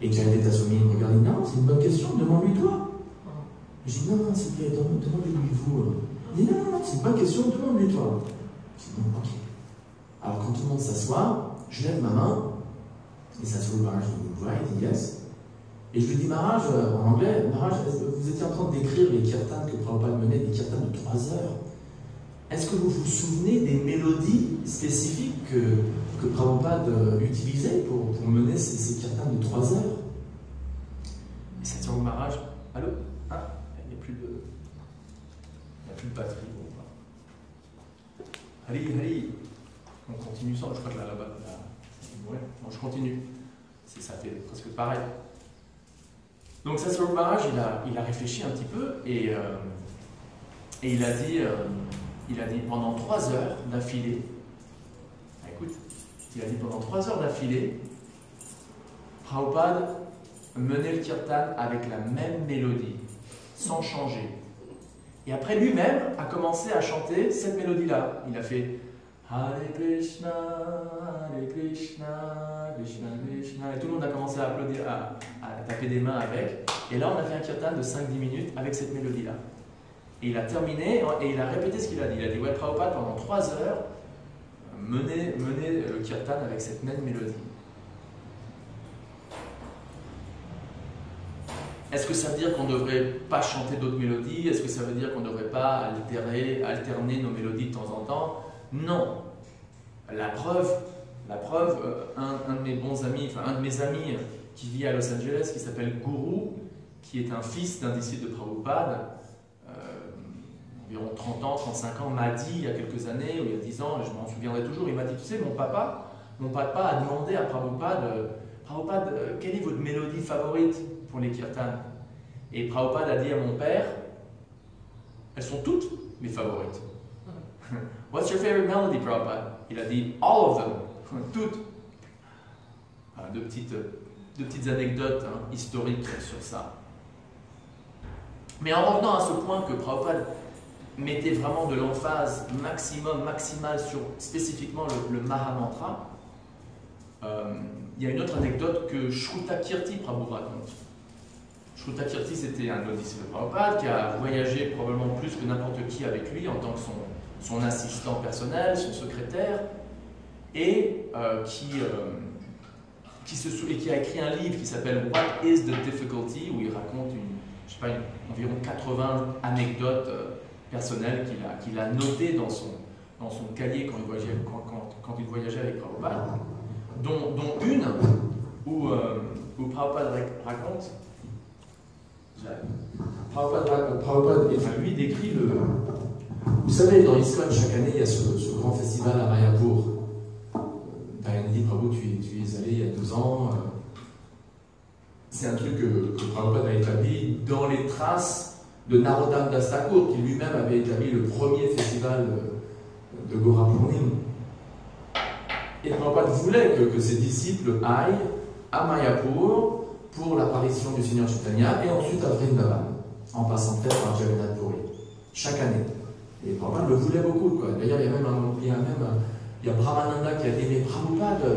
S2: Et Jayadvaita Swami me regarde et dit: non, c'est une bonne question, demande-lui toi. J'ai dit: non, s'il vous plaît, demandez-lui vous. Il dit: non, c'est une bonne question, demande-lui toi. J'ai dit: bon, ok. Alors quand tout le monde s'assoit, je lève ma main Et Satsuru Maharaj dit ouais, il dit yes. Et je lui dis Maharaj, en anglais, Maharaj, vous étiez en train de décrire les kirtans que Prabhupada menait, des kirtans de 3 heures. Est-ce que vous vous souvenez des mélodies spécifiques que Prabhupada utilisait pour mener ces kirtans de 3 heures? Et Satsuru Maharaj, allô? Ah, il n'y a plus de batterie. Hari, on continue ça, je crois que là-bas, ouais, bon, je continue. Ça fait presque pareil. Donc Satsuru Maharaj, il a réfléchi un petit peu et il a dit pendant 3 heures d'affilée, écoute, il a dit pendant 3 heures d'affilée, Prabhupada menait le kirtan avec la même mélodie, sans changer. Et après lui-même a commencé à chanter cette mélodie-là. Il a fait Hare Krishna, Krishna Krishna, et tout le monde a commencé à applaudir, à taper des mains avec. Et là, on a fait un kirtan de 5-10 minutes avec cette mélodie-là. Et il a terminé et il a répété ce qu'il a dit. Il a dit ouais, Prabhupada pendant 3 heures menait le kirtan avec cette même mélodie. Est-ce que ça veut dire qu'on ne devrait pas chanter d'autres mélodies? Est-ce que ça veut dire qu'on ne devrait pas alterner nos mélodies de temps en temps? Non. La preuve, un de mes bons amis, enfin un de mes amis qui vit à Los Angeles, qui s'appelle Guru, qui est un fils d'un disciple de Prabhupada, environ 30 ans, 35 ans, m'a dit il y a quelques années, ou il y a 10 ans, je m'en souviendrai toujours, il m'a dit, tu sais, mon papa a demandé à Prabhupada, Prabhupada, quelle est votre mélodie favorite pour les kirtans? Et Prabhupada a dit à mon père, elles sont toutes mes favorites. What's your favorite melody, Prabhupada? Il a dit, all of them, toutes. Deux petites anecdotes historiques sur ça. Mais en revenant à ce point que Prabhupada mettait vraiment de l'emphase maximale sur spécifiquement le Mahamantra, il y a une autre anecdote que Shrutakirti Prabhu raconte. Shrutakirti, c'était un disciple de Prabhupada qui a voyagé probablement plus que n'importe qui avec lui en tant que son assistant personnel, son secrétaire, et qui a écrit un livre qui s'appelle What is the Difficulty, où il raconte environ 80 anecdotes personnelles qu'il a notées dans son cahier quand il voyageait avec Prabhupada, dont une où Prabhupada raconte, lui décrit vous savez, dans ISKCON, chaque année, il y a ce grand festival à Mayapur. Dayanidhi Prabhu, tu y es allé il y a 2 ans. C'est un truc que Prabhupada a établi dans les traces de Narottam Das Thakur, qui lui-même avait établi le premier festival de Gora Purnim. Et Prabhupada voulait que ses disciples aillent à Mayapur pour l'apparition du Seigneur Chaitanya et ensuite à Vrindavan, en passant peut-être par Jagannath Puri, chaque année. Et Prabhupada le voulait beaucoup. D'ailleurs, il y a Brahmananda qui a dit, mais Prabhupada,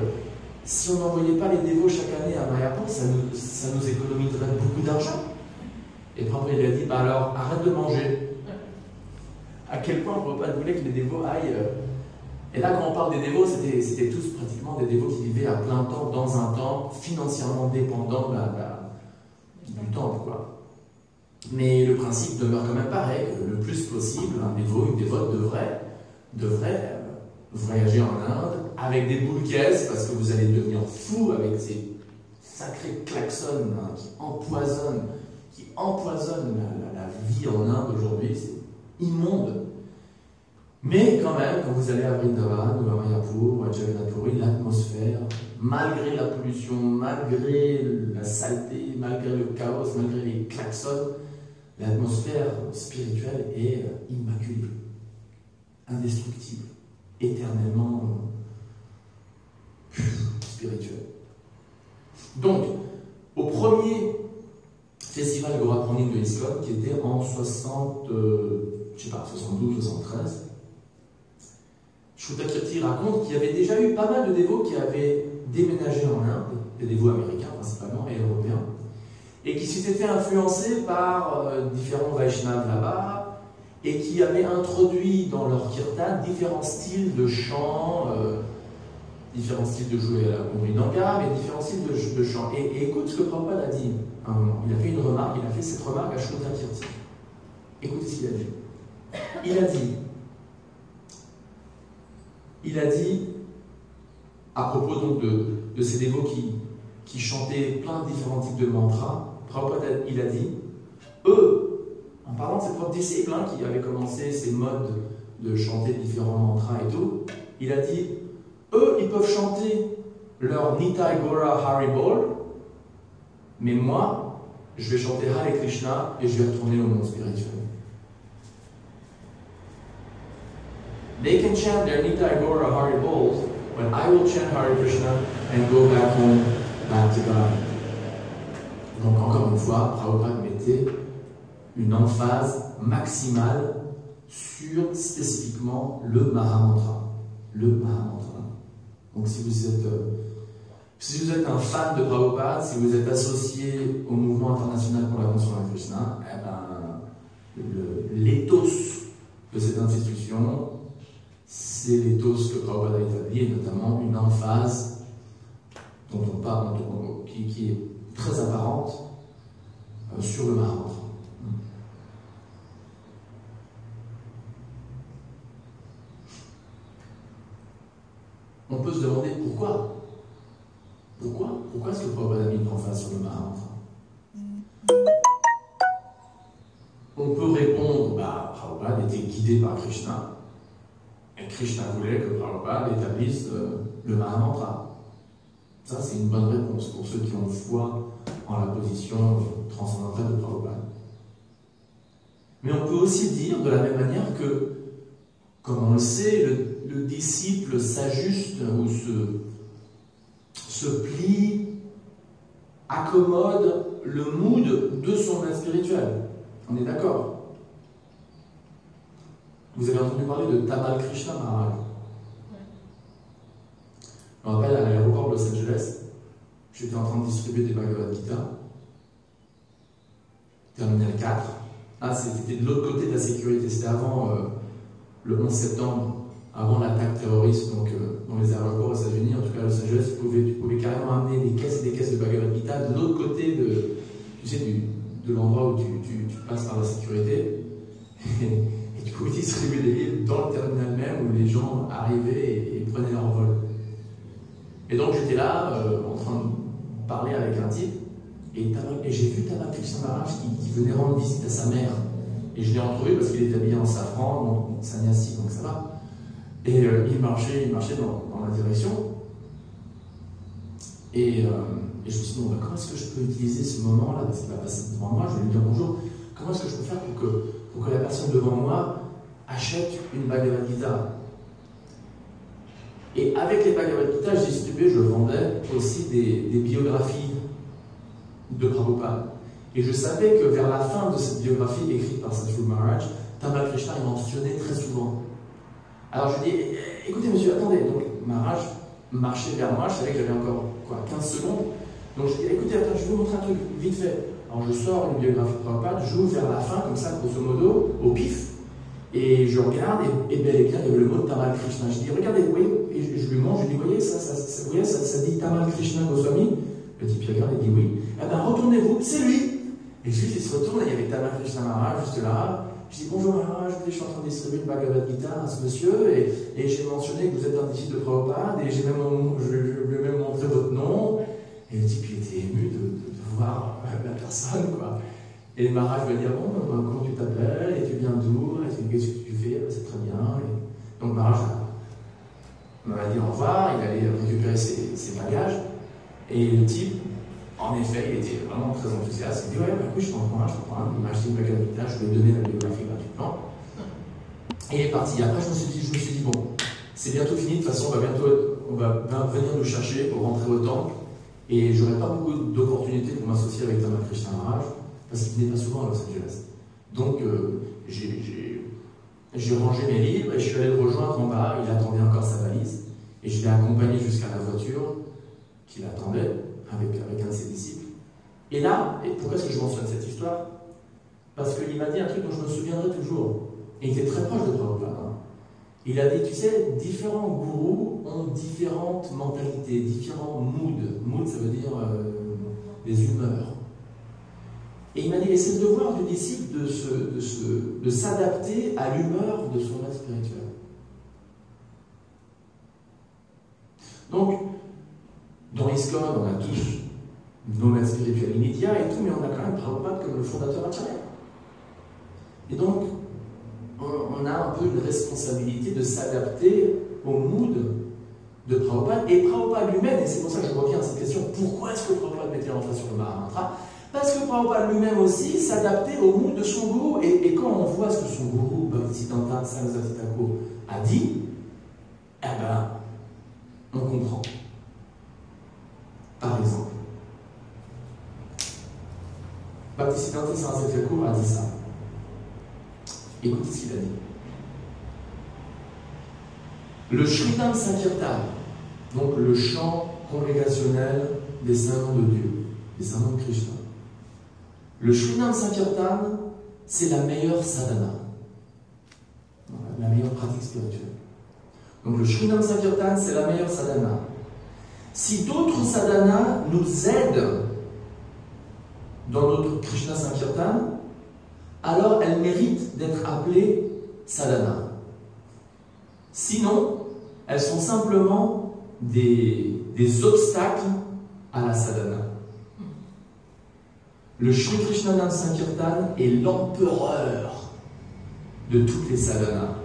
S2: si on n'envoyait pas les dévots chaque année à Mayapur, ça nous économiserait beaucoup d'argent. Et Prabhupada lui a dit, bah alors, arrête de manger. À quel point Prabhupada voulait que les dévots aillent. Et là, quand on parle des dévots, c'était tous pratiquement des dévots qui vivaient à plein temps, dans un temple, financièrement dépendant du temple, quoi. Mais le principe demeure quand même pareil, que le plus possible, un dévot, une dévote devrait voyager en Inde avec des boules caisses, parce que vous allez devenir fou avec ces sacrés klaxons qui empoisonnent la vie en Inde aujourd'hui. C'est immonde. Mais quand même, quand vous allez à Vrindavan ou à Mayapur ou à Jagannath Puri, l'atmosphère, malgré la pollution, malgré la saleté, malgré le chaos, malgré les klaxons, l'atmosphère spirituelle est immaculée, indestructible, éternellement spirituelle. Donc, au premier festival Gora Purnim de ISKCON, qui était en 72, 73, Shrutakirti raconte qu'il y avait déjà eu pas mal de dévots qui avaient déménagé en Inde, des dévots américains principalement et européens, et qui s'étaient fait influencer par différents Vaishnavas là-bas, et qui avaient introduit dans leur kirtan différents styles de chants différents styles de jouer à la Nanga, mais différents styles de chant. Et écoute ce que Prabhupada a dit à un moment. Il a fait une remarque, il a fait cette remarque à Shraddha Kirti. Écoutez ce qu'il a dit. Il a dit, à propos donc de ces dévots qui chantaient plein de différents types de mantras, Prabhupada, il a dit, eux, en parlant de ses propres disciples qui avaient commencé ces modes de chanter différents mantras et tout, il a dit, eux, ils peuvent chanter leur Nitai Gora Haribol, mais moi, je vais chanter Hare Krishna et je vais retourner au monde spirituel. They can chant their Nitai Gora Haribols, but I will chant Hare Krishna and go back home, back to God. Donc encore une fois, Prabhupada mettait une emphase maximale sur spécifiquement le Mahamantra. Le Mahamantra. Donc si vous êtes un fan de Prabhupada, si vous êtes associé au mouvement international pour l'attention à Krishna, eh ben, l'éthos de cette institution, c'est l'éthos que Prabhupada a établi, et notamment une emphase dont on parle, qui est très apparente sur le Mahamantra. On peut se demander pourquoi. Pourquoi est-ce que Prabhupada a mis une emphase sur le Mahamantra? On peut répondre, Prabhupada était guidé par Krishna. Et Krishna voulait que Prabhupada établisse le Mahamantra. Ça, c'est une bonne réponse pour ceux qui ont foi en la position transcendantale de Prabhupada. Mais on peut aussi dire de la même manière que, comme on le sait, le disciple s'ajuste ou se plie, accommode le mood de son maître spirituel. On est d'accord? Vous avez entendu parler de Tamal Krishna Maharaj? Je me rappelle à l'aéroport de Los Angeles, j'étais en train de distribuer des Bhagavad Gita, terminal 4. Ah, c'était de l'autre côté de la sécurité, c'était avant le 11 septembre, avant l'attaque terroriste donc, dans les aéroports aux États-Unis, en tout cas à Los Angeles, tu pouvais carrément amener des caisses et des caisses de Bhagavad Gita de l'autre côté de l'endroit où tu passes par la sécurité. Et tu pouvais distribuer des livres dans le terminal même où les gens arrivaient et prenaient leur vol. Et donc j'étais là, en train de parler avec un type, et j'ai vu Tamal Krishna Maharaj qui venait rendre visite à sa mère. Et je l'ai entouré parce qu'il est habillé en safran, donc sannyasi, donc ça va. Et il marchait dans la direction. Et je me suis dit, comment est-ce que je peux utiliser ce moment-là? Parce qu'il va passer devant moi, je vais lui dire bonjour. Comment est-ce que je peux faire pour que la personne devant moi achète une Bhagavad Gita? Et avec les Bhagavad Gita, je distribuais, je vendais aussi des biographies de Prabhupada. Et je savais que vers la fin de cette biographie écrite par Sadhguru Maharaj, Tamal Krishna est mentionné très souvent. Alors je dis, écoutez monsieur, attendez. Donc Maharaj marchait vers moi, je savais que j'avais encore 15 secondes. Donc je dis, écoutez, attends, je vais vous montrer un truc vite fait. Alors je sors une biographie de Prabhupada, j'ouvre vers la fin, comme ça, grosso modo, au pif. Et je regarde, et bel et bien, il y avait le mot Tamal Krishna. Je dis, regardez, vous voyez, et je lui montre, je lui dis, vous voyez, ça dit Tamal Krishna Goswami. Le type il regarde et dit oui. Eh bien, retournez-vous, c'est lui. Et juste, il se retourne, et il y avait Tamal Krishna Maharaj juste là. Je dis, bonjour Maharaj, je suis en train de distribuer une Bhagavad Gita à ce monsieur, et j'ai mentionné que vous êtes un disciple de Prabhupada, et je lui ai même montré votre nom. Et le type, il était ému de voir la personne, quoi. Et le Maharaj va dire, bon, comment tu t'appelles, et tu viens d'où, et qu'est-ce que tu fais? C'est très bien. Et donc Maharaj m'a dit au revoir, il allait récupérer ses bagages, et le type, en effet, il était vraiment très enthousiaste. Il dit, ouais, oui, je comprends, il m'a acheté une Bhagavad Gita, je lui ai donné la biographie gratuitement. Et il est parti. Après, je me suis dit, bon, c'est bientôt fini, de toute façon, on va venir nous chercher pour rentrer au temple, et j'aurais pas beaucoup d'opportunités pour m'associer avec Tamal Krishna Maharaj, parce qu'il venait pas souvent à Los Angeles. Donc, j'ai rangé mes livres, et je suis allé le rejoindre en bas, il attendait encore sa valise, et je l'ai accompagné jusqu'à la voiture qu'il attendait, avec un de ses disciples. Et là, et pourquoi est-ce que je mentionne cette histoire? Parce qu'il m'a dit un truc dont je me souviendrai toujours. Et il était très proche de Prabhupada. Il a dit, tu sais, différents gourous ont différentes mentalités, différents moods. Mood, ça veut dire des humeurs. Et il m'a dit, essaie de voir du disciple de s'adapter à l'humeur de son maître spirituel. Donc, dans ISKCON, on a tous nos maîtres spirituels immédiats et tout, mais on a quand même Prabhupada comme le fondateur acharya. Et donc, on a un peu une responsabilité de s'adapter au mood de Prabhupada. Et Prabhupada lui-même, et c'est pour ça que je reviens à cette question, pourquoi est-ce que Prabhupada mettait l'emphase sur le Mahamantra? Parce que Prabhupada lui-même aussi s'adaptait au mood de son gourou. Et quand on voit ce que son gourou, Bhaktisiddhanta Sarasvati Thakur, a dit, eh ben, on comprend. Par exemple, Bhaktisiddhanta Sarasvati Thakur a dit ça. Écoutez ce qu'il a dit. Le Srinam Sankirtan, donc le chant congrégationnel des saints noms de Dieu, des saints noms de Krishna. Le Srinam Sankirtan, c'est la meilleure sadhana, la meilleure pratique spirituelle. Donc le Srinam Sankirtan, c'est la meilleure sadhana. Si d'autres sadhanas nous aident dans notre Krishna Sankirtan, alors elles méritent d'être appelées sadhana. Sinon, elles sont simplement des obstacles à la sadhana. Le Shri Krishnanam Sankirtan est l'empereur de toutes les sadhanas.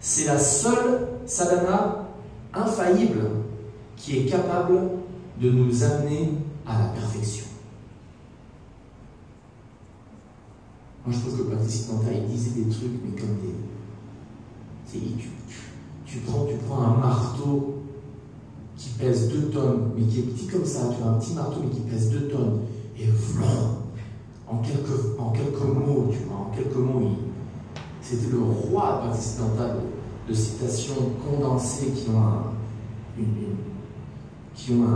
S2: C'est la seule sadhana infaillible qui est capable de nous amener à la perfection. Moi, je trouve que Bhaktisiddhanta, il disait des trucs, mais comme des... Tu prends un marteau qui pèse 2 tonnes, mais qui est petit comme ça, tu as un petit marteau, mais qui pèse 2 tonnes, et en quelques mots, tu vois, en quelques mots, c'était le roi Bhaktisiddhanta de citations condensées qui ont un meaning, qui ont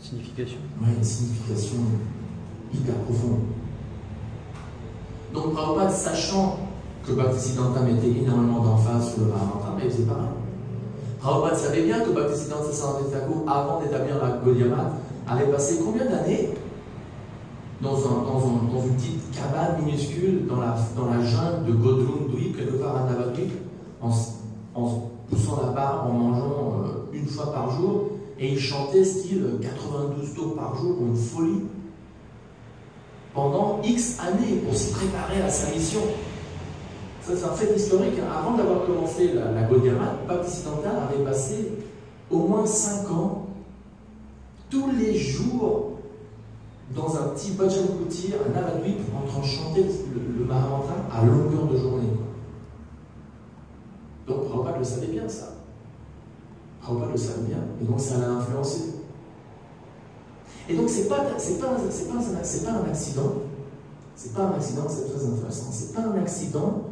S1: signification.
S2: Ouais, une signification hyper profonde. Donc Prabhupada, sachant que Bhaktisiddhanta mettait énormément d'emphase sur le Mahamantra, mais il faisait pareil. Prabhupada savait bien que Bhaktisiddhanta Sarasvati Thakur, avant d'établir la Gaudiya Math, avait passé combien d'années dans une petite cabane minuscule dans la jungle de Godrun Dweep, quelque part à Navadvip, en poussant la barre, en mangeant une fois par jour, et il chantait style 92 tours par jour, une folie, pendant X années pour se préparer à sa mission. Ça, c'est un fait historique. Avant d'avoir commencé la Gaudiya Math, Bhaktisiddhanta avait passé au moins 5 ans, tous les jours, dans un petit bhajan kutir à Navadvip, en train de chanter le Mahamantra à longueur de journée. Donc Prabhupada le savait bien, ça. Prabhupada le savait bien, et donc ça l'a influencé. Et donc c'est pas un accident. C'est pas un accident, c'est très intéressant. C'est pas un accident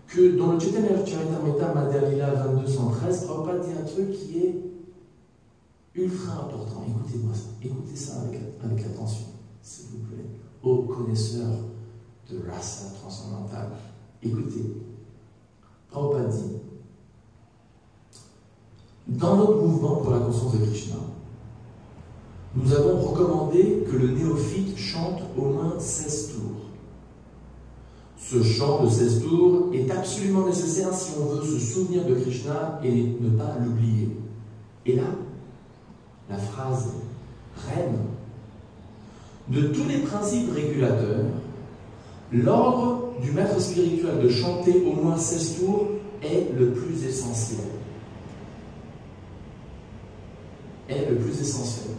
S2: que dans le Chaitanya Charitamrita Madhya Lila 2213, Prabhupada dit un truc qui est ultra important. Écoutez-moi ça. Écoutez ça avec attention, s'il vous plaît. Ô connaisseurs de rasa transcendantale, écoutez. Prabhupada dit, dans notre mouvement pour la conscience de Krishna, nous avons recommandé que le néophyte chante au moins 16 tours. Ce chant de 16 tours est absolument nécessaire si on veut se souvenir de Krishna et ne pas l'oublier. Et là, la phrase reine de tous les principes régulateurs, l'ordre du maître spirituel de chanter au moins 16 tours est le plus essentiel. Est le plus essentiel.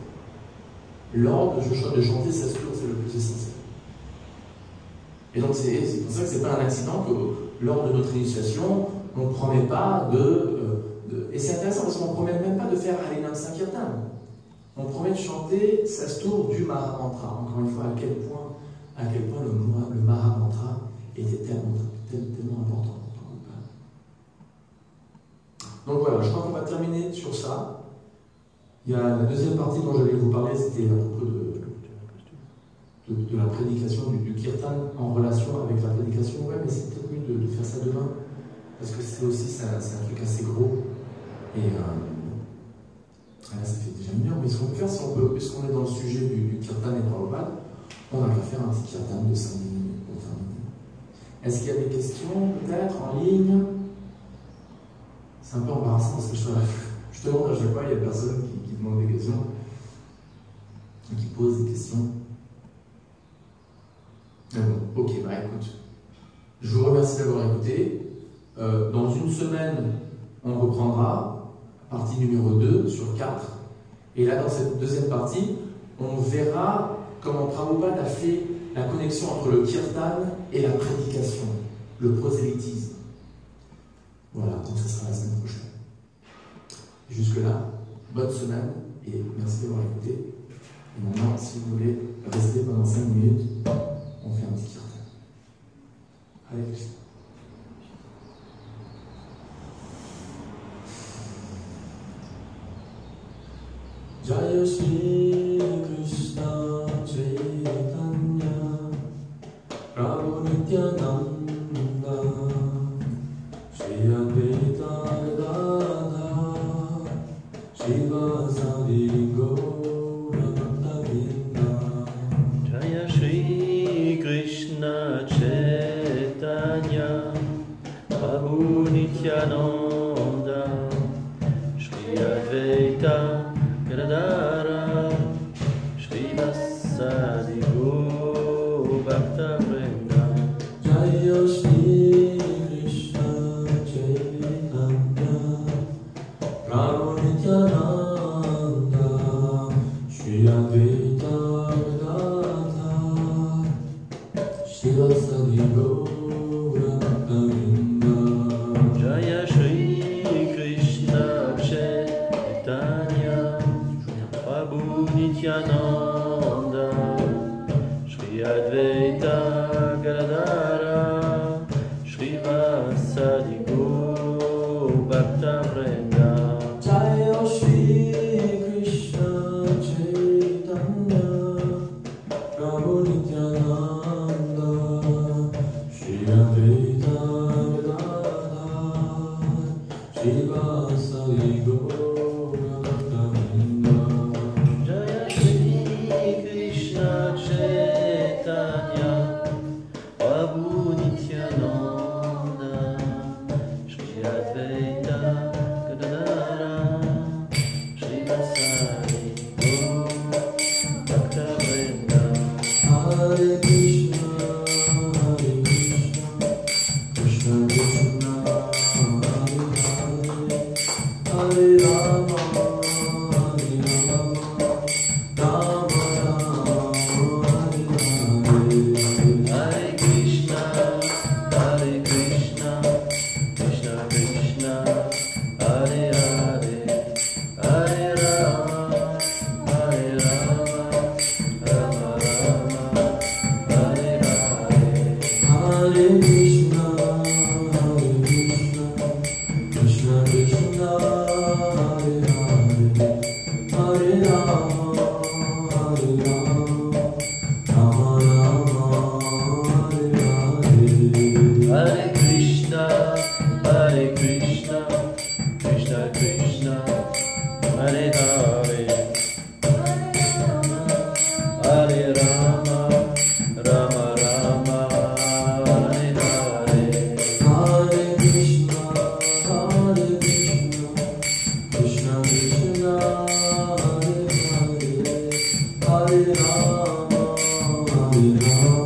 S2: L'ordre de chanter 16 tours, c'est le plus essentiel. Et donc c'est pour ça que ce n'est pas un accident que lors de notre initiation, on ne promet pas et c'est intéressant parce qu'on ne promet même pas de faire Harinam Sankirtan. On promet de chanter 16 tours du Mahamantra. Encore une fois, à quel point le Mahamantra était tellement important pour Prabhupada. Donc voilà, je crois qu'on va terminer sur ça. Il y a la deuxième partie dont j'allais vous parler, c'était à propos de... de la prédication, du kirtan en relation avec la prédication. Ouais, mais c'est peut-être mieux de faire ça demain, parce que c'est aussi c'est un truc assez gros. Et là, ça fait déjà une heure, mais ce qu'on peut faire, puisqu'on est dans le sujet du kirtan et Prabhupada, on va faire un petit kirtan de 5 minutes pour terminer. Est-ce qu'il y a des questions, peut-être, en ligne? C'est un peu embarrassant parce que je te demande à chaque fois, il y a personne qui demande des questions, qui pose des questions. Mais bon, ok, bah écoute, je vous remercie d'avoir écouté. Dans une semaine, on reprendra partie numéro 2 sur 4. Et là, dans cette deuxième partie, on verra comment Prabhupada a fait la connexion entre le kirtan et la prédication, le prosélytisme. Voilà, donc ça sera la semaine prochaine. Jusque-là, bonne semaine et merci d'avoir écouté. Et maintenant, si vous voulez rester pendant 5 minutes, on fait un petit kirtan. Allez, Krishna. Jaya Shri Krishna Chaitanya Prabhu Nityananda Shri Advaita Gadadhar Shivasadi Gaura Bhakta-vrinda.
S1: Jaya Shri Krishna Chaitanya Prabhu Nityananda Shri Advaita Gadadhara Shrivasadi Gaura Bhakta-vrinda.
S2: Jaya Shri Krishna Chaitanya Prabhu Nityananda Shri Advaita Gadadhar Shrivasadi Gaura Bhakta-vrinda.
S1: Jaya Shri Krishna Chaitanya Prabhu Nityananda Shri Advaita Gadadhara Shrivasadi Gaura Bhakta-vrinda.
S2: Jaya Shri Krishna Chaitanya Prabhu Nityananda Shri Advaita Gadadhar Shrivasadi Gaura Bhakta-vrinda.
S1: Jaya Shri Krishna Chaitanya Prabhu Nityananda Shri Advaita Gadadhara Shrivasadi Gaura Bhakta-vrinda.
S2: Hare Krishna, Krishna Krishna, Hare Rama, Rama Rama, Hare Hare.
S1: Hare Krishna, Hare Krishna, Krishna Krishna, Hare Hare, Hare Rama, Hare Rama, Rama Rama, Hare Hare.
S2: Hare Krishna, Krishna Krishna, Hare Hare, Hare Rama, Hare Rama, Rama Rama, Hare Hare.
S1: Hare Krishna, Hare Krishna, Krishna Krishna, Hare Hare, Hare Rama, Rama Rama, Hare Hare.
S2: Hare Krishna, Krishna Krishna, Hare Hare, Hare Rama, Hare Rama.